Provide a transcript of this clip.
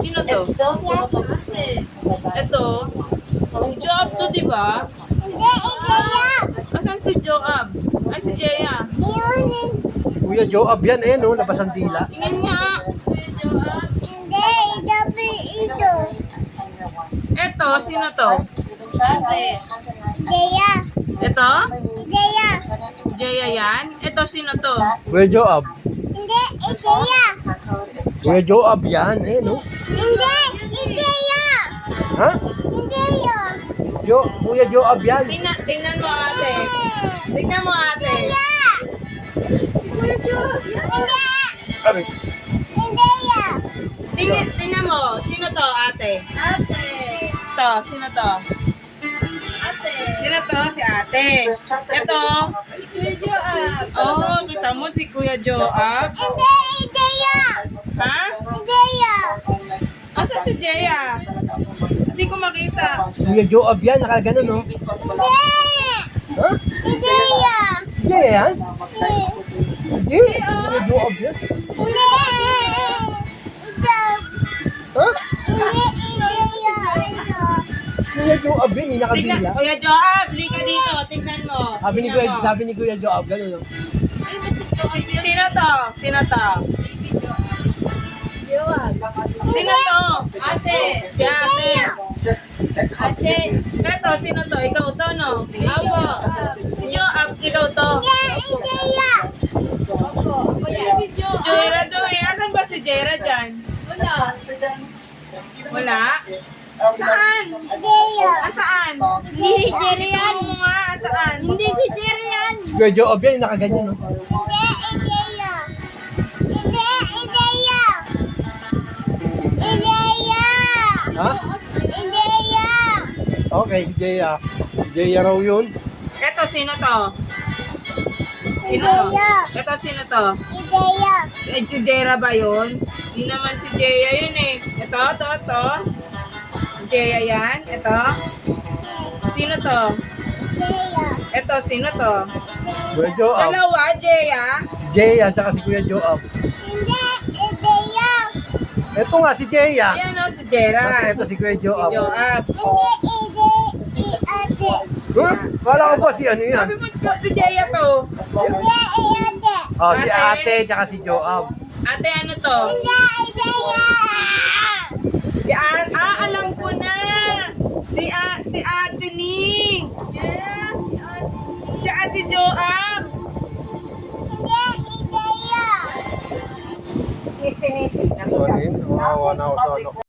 Sino to? Ito. Si Joab to, di ba? Hindi, Ikea. Asan si Joab? Ay, si Jeya. Iunin. Kuya Joab yan eh, no? Labas ang dila. Tingin nga. Hindi, itabi ito. Ito, sino to? Ikea. Ito? Ikea. Jeya yan? Ito, sino to? Kuya Joab. Hindi, Ikea. Kuya Joab yan eh, no? Hindi, Ikea. Ha? Hindi yun. Kuya Joab yan. Tingnan mo, ate. Tingnan mo, ate. Hindi. Sabi, Hindi yan. Tingnan mo. Sino to, ate? Ito, sino to? Sino to? Si ate. Ito. Oh, kita mo si Kuya Joab. Hindi, Ikea. Ha? Hindi yan. Asa si Jeya? Hindi ko makita. Kuya Joab yan, nakagano, no? Hindi. Ha? Hindi yan. Hindi yan? Hindi. Kuya Joab yan. Hindi. Ito. Ha? Hindi, Ikea. Ito. Kuya Joab yan, yung nakadila. Kuya Joab, lika dito. Tingnan mo. Sabi ni Kuya Joab, gano'n, no? Sino to? Sino to? Sino to? Ate! Si ate. Ate! Eto, sino to? Ikaw to, no? Apo! Si Joab, ikaw to. Hindi, Ikea. Opo! Ako yan! Si Jera to eh. Asan ba si Jera dyan? Una! Wala? Saan? Ikea. Asaan? Hindi si Jerry yan! Ito mo nga, asaan? Hindi si Jerry yan! Kuya Joab yan, yung nakaganyan, no? Hindi, Ikea. Hindi, Ikea. Ikea. Ha? Ikea. Okay, si Jeya. Jeya raw yun. Eto, sino to? Sino to? Eto, sino to? Ikea. Eh, si Jera ba yun? Di naman si Jeya yun eh. Ito. Si Jeya yan. Ito. Sino to? Ikea. Eto, sino to? Kuya Joab. Dalawa, Jeya. Jeya, tsaka si Kuya Joab. Hindi, Ikea. Ito nga, si Jeya. Ayan o, si Jera. Kasi ito si Kuya Joab. Joab. Hindi, Ate. Huh? Kala ko ba si ano yan? Sabi mo, si Jeya to. Hindi, Ate. Oh, si Ate. ate, tsaka si Joab. Ate, ano to? Hindi, Ikea. Si alam ko na. Si Ate ni. Tsaka si Joab. Hindi, Ikea. Isinisi. Ano yun? Nawawa na ako sa ano.